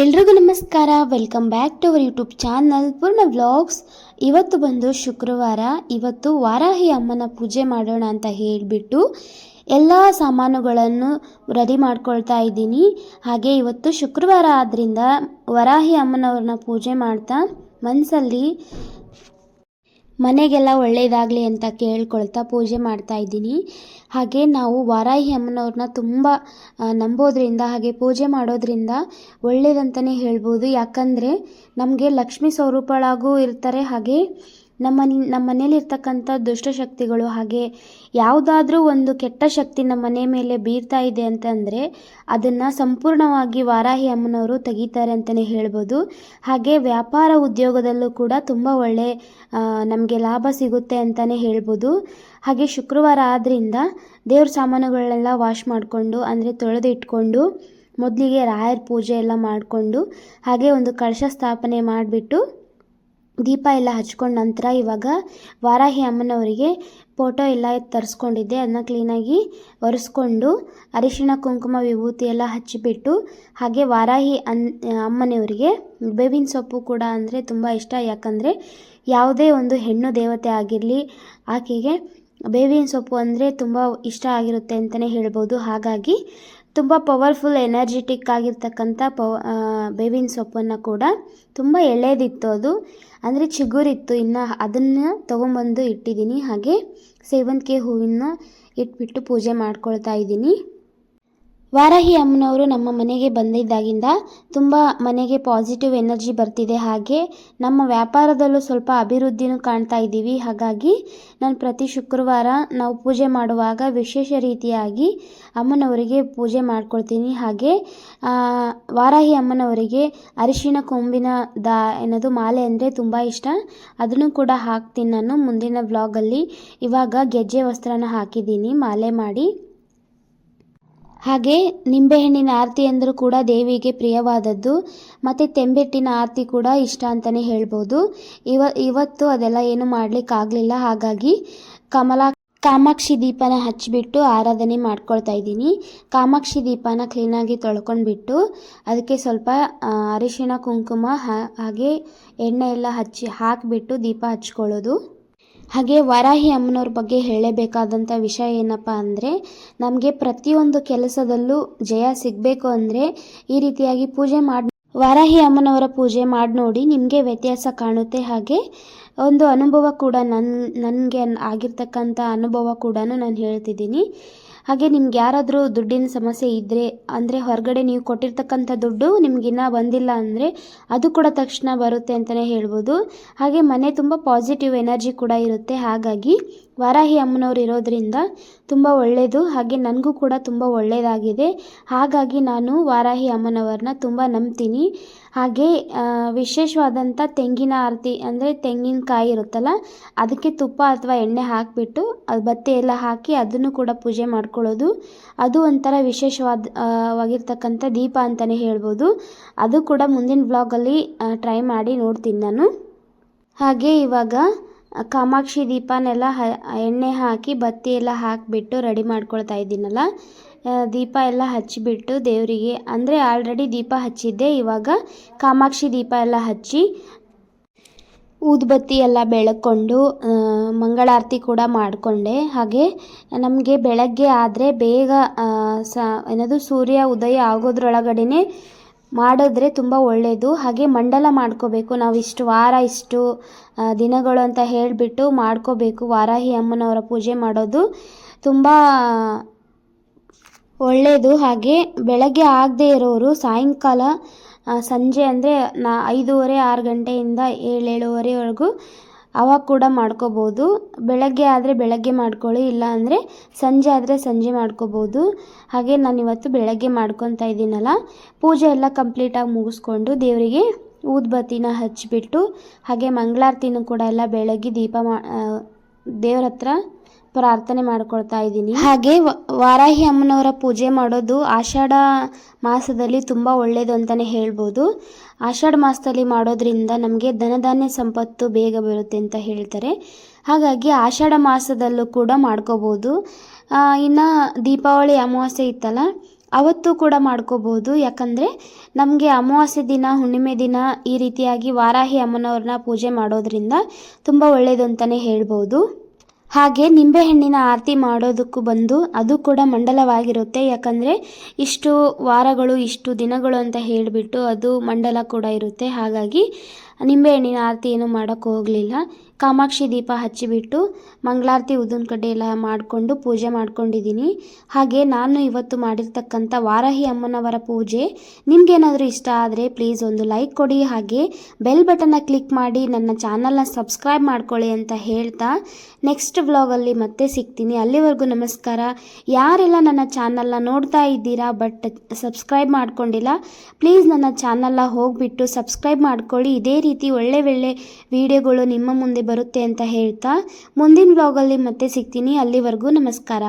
ಎಲ್ರಿಗೂ ನಮಸ್ಕಾರ. Welcome back to our YouTube channel Poorna vlogs. ಇವತ್ತು ಬಂದು ಶುಕ್ರವಾರ. ಇವತ್ತು ವಾರಾಹಿ ಅಮ್ಮನ ಪೂಜೆ ಮಾಡೋಣ ಅಂತ ಹೇಳಿಬಿಟ್ಟು ಎಲ್ಲ ಸಾಮಾನುಗಳನ್ನು ರೆಡಿ ಮಾಡ್ಕೊಳ್ತಾ ಇದ್ದೀನಿ. ಹಾಗೆ ಇವತ್ತು ಶುಕ್ರವಾರ ಆದ್ದರಿಂದ ವಾರಾಹಿ ಅಮ್ಮನವ್ರನ್ನ ಪೂಜೆ ಮಾಡ್ತಾ ಮನಸ್ಸಲ್ಲಿ ಮನೆಗೆಲ್ಲ ಒಳ್ಳೆಯದಾಗಲಿ ಅಂತ ಕೇಳ್ಕೊಳ್ತಾ ಪೂಜೆ ಮಾಡ್ತಾ ಇದ್ದೀನಿ. ಹಾಗೆ ನಾವು ವಾರಾಹಿ ಅಮ್ಮನವ್ರನ್ನ ತುಂಬ ನಂಬೋದ್ರಿಂದ ಹಾಗೆ ಪೂಜೆ ಮಾಡೋದ್ರಿಂದ ಒಳ್ಳೆಯದಂತಲೇ ಹೇಳ್ಬೋದು. ಯಾಕಂದರೆ ನಮಗೆ ಲಕ್ಷ್ಮೀ ಸ್ವರೂಪಳಾಗೂ ಇರ್ತಾರೆ. ಹಾಗೆ ನಮ್ಮ ಮನೇಲಿರ್ತಕ್ಕಂಥ ದುಷ್ಟಶಕ್ತಿಗಳು ಹಾಗೆ ಯಾವುದಾದ್ರೂ ಒಂದು ಕೆಟ್ಟ ಶಕ್ತಿ ನಮ್ಮ ಮನೆ ಮೇಲೆ ಬೀರ್ತಾ ಇದೆ ಅಂತಂದರೆ ಅದನ್ನು ಸಂಪೂರ್ಣವಾಗಿ ವಾರಾಹಿ ಅಮ್ಮನವರು ತೆಗಿತಾರೆ ಅಂತಲೇ ಹೇಳ್ಬೋದು. ಹಾಗೆ ವ್ಯಾಪಾರ ಉದ್ಯೋಗದಲ್ಲೂ ಕೂಡ ತುಂಬ ಒಳ್ಳೆ ನಮಗೆ ಲಾಭ ಸಿಗುತ್ತೆ ಅಂತಲೇ ಹೇಳ್ಬೋದು. ಹಾಗೆ ಶುಕ್ರವಾರ ಆದ್ದರಿಂದ ದೇವ್ರ ಸಾಮಾನುಗಳನ್ನೆಲ್ಲ ವಾಶ್ ಮಾಡಿಕೊಂಡು ಅಂದರೆ ತೊಳೆದು ಇಟ್ಕೊಂಡು ಮೊದಲಿಗೆ ರಾಯರ ಪೂಜೆ ಎಲ್ಲ ಮಾಡಿಕೊಂಡು ಹಾಗೆ ಒಂದು ಕಳಶ ಸ್ಥಾಪನೆ ಮಾಡಿಬಿಟ್ಟು ದೀಪ ಎಲ್ಲ ಹಚ್ಕೊಂಡ ನಂತರ ಇವಾಗ ವಾರಾಹಿ ಅಮ್ಮನವರಿಗೆ ಫೋಟೋ ಎಲ್ಲ ತರಿಸ್ಕೊಂಡಿದ್ದೆ. ಅದನ್ನ ಕ್ಲೀನಾಗಿ ಒರೆಸ್ಕೊಂಡು ಅರಿಶಿಣ ಕುಂಕುಮ ವಿಭೂತಿ ಎಲ್ಲ ಹಚ್ಚಿಬಿಟ್ಟು ಹಾಗೆ ವಾರಾಹಿ ಅಮ್ಮನವರಿಗೆ ಬೇವಿನ ಸೊಪ್ಪು ಕೂಡ ಅಂದರೆ ತುಂಬ ಇಷ್ಟ. ಯಾಕಂದರೆ ಯಾವುದೇ ಒಂದು ಹೆಣ್ಣು ದೇವತೆ ಆಗಿರಲಿ ಆಕೆಗೆ ಬೇವಿನ ಸೊಪ್ಪು ಅಂದರೆ ತುಂಬ ಇಷ್ಟ ಆಗಿರುತ್ತೆ ಅಂತಲೇ ಹೇಳ್ಬೋದು. ಹಾಗಾಗಿ ತುಂಬ ಪವರ್ಫುಲ್ ಎನರ್ಜೆಟಿಕ್ ಆಗಿರ್ತಕ್ಕಂಥ ಬೇವಿನ ಸೊಪ್ಪನ್ನು ಕೂಡ ತುಂಬ ಎಳೆದಿತ್ತು, ಅದು ಅಂದರೆ ಚಿಗುರಿತ್ತು. ಇನ್ನು ಅದನ್ನು ತೊಗೊಂಬಂದು ಇಟ್ಟಿದ್ದೀನಿ. ಹಾಗೆ ಸೇವಂತಿಗೆ ಹೂವಿನ ಇಟ್ಬಿಟ್ಟು ಪೂಜೆ ಮಾಡ್ಕೊಳ್ತಾ ಇದ್ದೀನಿ. ವಾರಾಹಿ ಅಮ್ಮನವರು ನಮ್ಮ ಮನೆಗೆ ಬಂದಿದ್ದಾಗಿಂದ ತುಂಬ ಮನೆಗೆ ಪಾಸಿಟಿವ್ ಎನರ್ಜಿ ಬರ್ತಿದೆ. ಹಾಗೆ ನಮ್ಮ ವ್ಯಾಪಾರದಲ್ಲೂ ಸ್ವಲ್ಪ ಅಭಿವೃದ್ಧಿನೂ ಕಾಣ್ತಾ ಇದ್ದೀವಿ. ಹಾಗಾಗಿ ನಾನು ಪ್ರತಿ ಶುಕ್ರವಾರ ನಾವು ಪೂಜೆ ಮಾಡುವಾಗ ವಿಶೇಷ ರೀತಿಯಾಗಿ ಅಮ್ಮನವರಿಗೆ ಪೂಜೆ ಮಾಡ್ಕೊಳ್ತೀನಿ. ಹಾಗೆ ವಾರಾಹಿ ಅಮ್ಮನವರಿಗೆ ಅರಿಶಿಣ ಕೊಂಬಿನ ಏನದು ಮಾಲೆ ಅಂದರೆ ತುಂಬ ಇಷ್ಟ. ಅದನ್ನು ಕೂಡ ಹಾಕ್ತೀನಿ ನಾನು ಮುಂದಿನ ವ್ಲಾಗಲ್ಲಿ. ಇವಾಗ ಗೆಜ್ಜೆ ವಸ್ತ್ರನ ಹಾಕಿದ್ದೀನಿ ಮಾಲೆ ಮಾಡಿ. ಹಾಗೆ ನಿಂಬೆಹಣ್ಣಿನ ಆರತಿ ಅಂದರೂ ಕೂಡ ದೇವಿಗೆ ಪ್ರಿಯವಾದದ್ದು. ಮತ್ತು ತೆಂಬೆಟ್ಟಿನ ಆರತಿ ಕೂಡ ಇಷ್ಟ ಅಂತಲೇ ಹೇಳ್ಬೋದು. ಇವತ್ತು ಅದೆಲ್ಲ ಏನು ಮಾಡಲಿಕ್ಕಾಗಲಿಲ್ಲ. ಹಾಗಾಗಿ ಕಾಮಾಕ್ಷಿ ದೀಪನ ಹಚ್ಚಿಬಿಟ್ಟು ಆರಾಧನೆ ಮಾಡ್ಕೊಳ್ತಾ ಇದ್ದೀನಿ. ಕಾಮಾಕ್ಷಿ ದೀಪನ ಕ್ಲೀನಾಗಿ ತೊಳ್ಕೊಂಡ್ಬಿಟ್ಟು ಅದಕ್ಕೆ ಸ್ವಲ್ಪ ಅರಿಶಿಣ ಕುಂಕುಮ ಹಾಗೆ ಎಣ್ಣೆ ಎಲ್ಲ ಹಾಕಿಬಿಟ್ಟು ದೀಪ ಹಚ್ಕೊಳ್ಳೋದು. ಹಾಗೆ ವಾರಾಹಿ ಅಮ್ಮನವ್ರ ಬಗ್ಗೆ ಹೇಳಬೇಕಾದಂಥ ವಿಷಯ ಏನಪ್ಪ ಅಂದರೆ ನಮಗೆ ಪ್ರತಿಯೊಂದು ಕೆಲಸದಲ್ಲೂ ಜಯ ಸಿಗಬೇಕು ಅಂದರೆ ಈ ರೀತಿಯಾಗಿ ವಾರಾಹಿ ಅಮ್ಮನವರ ಪೂಜೆ ಮಾಡಿ ನೋಡಿ, ನಿಮಗೆ ವ್ಯತ್ಯಾಸ ಕಾಣುತ್ತೆ. ಹಾಗೆ ಒಂದು ಅನುಭವ ಕೂಡ ನನಗೆ ಆಗಿರ್ತಕ್ಕಂಥ ಅನುಭವ ಕೂಡ ನಾನು ಹೇಳ್ತಿದ್ದೀನಿ. ಹಾಗೆ ನಿಮ್ಗೆ ಯಾರಾದರೂ ದುಡ್ಡಿನ ಸಮಸ್ಯೆ ಇದ್ದರೆ ಅಂದರೆ ಹೊರಗಡೆ ನೀವು ಕೊಟ್ಟಿರ್ತಕ್ಕಂಥ ದುಡ್ಡು ನಿಮಗಿನ್ನ ಬಂದಿಲ್ಲ ಅಂದರೆ ಅದು ಕೂಡ ತಕ್ಷಣ ಬರುತ್ತೆ ಅಂತಲೇ ಹೇಳ್ಬೋದು. ಹಾಗೆ ಮನೆ ತುಂಬ ಪಾಸಿಟಿವ್ ಎನರ್ಜಿ ಕೂಡ ಇರುತ್ತೆ. ಹಾಗಾಗಿ ವಾರಾಹಿ ಅಮ್ಮನವ್ರು ಇರೋದ್ರಿಂದ ತುಂಬ ಒಳ್ಳೆಯದು. ಹಾಗೆ ನನಗೂ ಕೂಡ ತುಂಬ ಒಳ್ಳೆಯದಾಗಿದೆ. ಹಾಗಾಗಿ ನಾನು ವಾರಾಹಿ ಅಮ್ಮನವ್ರನ್ನ ತುಂಬ ನಂಬ್ತೀನಿ. ಹಾಗೆ ವಿಶೇಷವಾದಂಥ ತೆಂಗಿನ ಆರತಿ ಅಂದರೆ ತೆಂಗಿನಕಾಯಿ ಇರುತ್ತಲ್ಲ ಅದಕ್ಕೆ ತುಪ್ಪ ಅಥವಾ ಎಣ್ಣೆ ಹಾಕಿಬಿಟ್ಟು ಅದು ಬತ್ತಿ ಎಲ್ಲ ಹಾಕಿ ಅದನ್ನು ಕೂಡ ಪೂಜೆ ಮಾಡ್ಕೊಳ್ಳೋದು. ಅದು ಒಂಥರ ವಿಶೇಷವಾಗಿರ್ತಕ್ಕಂಥ ದೀಪ ಅಂತಲೇ ಹೇಳ್ಬೋದು. ಅದು ಕೂಡ ಮುಂದಿನ ವ್ಲಾಗಲ್ಲಿ ಟ್ರೈ ಮಾಡಿ ನೋಡ್ತೀನಿ ನಾನು. ಹಾಗೆ ಇವಾಗ ಕಾಮಾಕ್ಷಿ ದೀಪನೆಲ್ಲ ಎಣ್ಣೆ ಹಾಕಿ ಬತ್ತಿ ಎಲ್ಲ ಹಾಕಿಬಿಟ್ಟು ರೆಡಿ ಮಾಡ್ಕೊಳ್ತಾ ಇದ್ದೀನಲ್ಲ, ದೀಪ ಎಲ್ಲ ಹಚ್ಚಿಬಿಟ್ಟು ದೇವರಿಗೆ ಅಂದರೆ ಆಲ್ರೆಡಿ ದೀಪ ಹಚ್ಚಿದ್ದೆ. ಇವಾಗ ಕಾಮಾಕ್ಷಿ ದೀಪ ಎಲ್ಲ ಹಚ್ಚಿ ಊದುಬತ್ತಿ ಎಲ್ಲ ಬೆಳಕೊಂಡು ಮಂಗಳಾರತಿ ಕೂಡ ಮಾಡಿಕೊಂಡೆ. ಹಾಗೆ ನಮಗೆ ಬೆಳಗ್ಗೆ ಆದರೆ ಬೇಗ ಸೂರ್ಯ ಉದಯ ಆಗೋದ್ರೊಳಗಡೆ ಮಾಡಿದ್ರೆ ತುಂಬ ಒಳ್ಳೆಯದು. ಹಾಗೆ ಮಂಡಲ ಮಾಡ್ಕೋಬೇಕು. ನಾವು ಇಷ್ಟು ವಾರ ಇಷ್ಟು ದಿನಗಳು ಅಂತ ಹೇಳಿಬಿಟ್ಟು ಮಾಡ್ಕೋಬೇಕು. ವಾರಾಹಿ ಅಮ್ಮನವರ ಪೂಜೆ ಮಾಡೋದು ತುಂಬ ಒಳ್ಳೆಯದು. ಹಾಗೆ ಬೆಳಗ್ಗೆ ಆಗದೆ ಇರೋರು ಸಾಯಂಕಾಲ ಸಂಜೆ ಅಂದರೆ 5:30 6 ಗಂಟೆಯಿಂದ 7:30ವರೆಗೂ ಅವಾಗ ಕೂಡ ಮಾಡ್ಕೋಬೋದು. ಬೆಳಗ್ಗೆ ಆದರೆ ಬೆಳಗ್ಗೆ ಮಾಡ್ಕೊಳ್ಳಿ, ಇಲ್ಲ ಅಂದರೆ ಸಂಜೆ ಆದರೆ ಸಂಜೆ ಮಾಡ್ಕೋಬೋದು. ಹಾಗೆ ನಾನಿವತ್ತು ಬೆಳಗ್ಗೆ ಮಾಡ್ಕೊತಾ ಇದ್ದೀನಲ್ಲ, ಪೂಜೆ ಎಲ್ಲ ಕಂಪ್ಲೀಟಾಗಿ ಮುಗಿಸ್ಕೊಂಡು ದೇವರಿಗೆ ಊದುಬತ್ತಿನ ಹಚ್ಚಿಬಿಟ್ಟು ಹಾಗೆ ಮಂಗಳಾರತಿನೂ ಕೂಡ ಎಲ್ಲ ಬೆಳಗ್ಗೆ ದೇವ್ರ ಹತ್ರ ಪ್ರಾರ್ಥನೆ ಮಾಡ್ಕೊಳ್ತಾ ಇದ್ದೀನಿ. ಹಾಗೆ ವಾರಾಹಿ ಅಮ್ಮನವರ ಪೂಜೆ ಮಾಡೋದು ಆಷಾಢ ಮಾಸದಲ್ಲಿ ತುಂಬ ಒಳ್ಳೆಯದು ಅಂತಲೇ ಹೇಳ್ಬೋದು. ಆಷಾಢ ಮಾಸದಲ್ಲಿ ಮಾಡೋದ್ರಿಂದ ನಮಗೆ ಧನಧಾನ್ಯ ಸಂಪತ್ತು ಬೇಗ ಬರುತ್ತೆ ಅಂತ ಹೇಳ್ತಾರೆ. ಹಾಗಾಗಿ ಆಷಾಢ ಮಾಸದಲ್ಲೂ ಕೂಡ ಮಾಡ್ಕೋಬೋದು. ಇನ್ನು ದೀಪಾವಳಿ ಅಮಾವಾಸ್ಯೆ ಇತ್ತಲ್ಲ, ಅವತ್ತು ಕೂಡ ಮಾಡ್ಕೋಬೋದು. ಯಾಕಂದರೆ ನಮಗೆ ಅಮಾವಾಸ್ಯೆ ದಿನ, ಹುಣ್ಣಿಮೆ ದಿನ ಈ ರೀತಿಯಾಗಿ ವಾರಾಹಿ ಅಮ್ಮನವ್ರನ್ನ ಪೂಜೆ ಮಾಡೋದ್ರಿಂದ ತುಂಬ ಒಳ್ಳೆಯದು ಅಂತಲೇ ಹೇಳ್ಬೋದು. ಹಾಗೆ ನಿಂಬೆಹಣ್ಣಿನ ಆರತಿ ಮಾಡೋದಕ್ಕೂ ಬಂದು ಅದು ಕೂಡ ಮಂಡಲವಾಗಿರುತ್ತೆ. ಯಾಕಂದರೆ ಇಷ್ಟು ವಾರಗಳು, ಇಷ್ಟು ದಿನಗಳು ಅಂತ ಹೇಳಿಬಿಟ್ಟು ಅದು ಮಂಡಲ ಕೂಡ ಇರುತ್ತೆ. ಹಾಗಾಗಿ ನಿಂಬೆಹಣ್ಣಿನ ಆರತಿ ಏನು ಮಾಡೋಕ್ಕೆ ಹೋಗಲಿಲ್ಲ. ಕಾಮಾಕ್ಷಿ ದೀಪ ಹಚ್ಚಿಬಿಟ್ಟು ಮಂಗಳಾರತಿ ಉದ್ದಿನ ಕಡ್ಡಿ ಎಲ್ಲ ಮಾಡಿಕೊಂಡು ಪೂಜೆ ಮಾಡ್ಕೊಂಡಿದ್ದೀನಿ. ಹಾಗೆ ನಾನು ಇವತ್ತು ಮಾಡಿರ್ತಕ್ಕಂಥ ವಾರಾಹಿ ಅಮ್ಮನವರ ಪೂಜೆ ನಿಮಗೇನಾದರೂ ಇಷ್ಟ ಆದರೆ ಪ್ಲೀಸ್ ಒಂದು ಲೈಕ್ ಕೊಡಿ, ಹಾಗೆ ಬೆಲ್ ಬಟನ್ನ ಕ್ಲಿಕ್ ಮಾಡಿ ನನ್ನ ಚಾನಲ್ನ ಸಬ್ಸ್ಕ್ರೈಬ್ ಮಾಡ್ಕೊಳ್ಳಿ ಅಂತ ಹೇಳ್ತಾ ನೆಕ್ಸ್ಟ್ ವ್ಲಾಗಲ್ಲಿ ಮತ್ತೆ ಸಿಗ್ತೀನಿ. ಅಲ್ಲಿವರೆಗೂ ನಮಸ್ಕಾರ. ಯಾರೆಲ್ಲ ನನ್ನ ಚಾನಲ್ನ ನೋಡ್ತಾ ಇದ್ದೀರಾ ಬಟ್ ಸಬ್ಸ್ಕ್ರೈಬ್ ಮಾಡ್ಕೊಂಡಿಲ್ಲ, ಪ್ಲೀಸ್ ನನ್ನ ಚಾನಲ್ನ ಹೋಗಿಬಿಟ್ಟು ಸಬ್ಸ್ಕ್ರೈಬ್ ಮಾಡ್ಕೊಳ್ಳಿ. ಇದೇ ರೀತಿ ಒಳ್ಳೆ ವಿಡಿಯೋಗಳು ನಿಮ್ಮ ಮುಂದೆ ಬರುತ್ತೆ ಅಂತ ಹೇಳ್ತಾ ಮುಂದಿನ ವ್ಲಾಗಲ್ಲಿ ಮತ್ತೆ ಸಿಗ್ತೀನಿ. ಅಲ್ಲಿವರೆಗೂ ನಮಸ್ಕಾರ.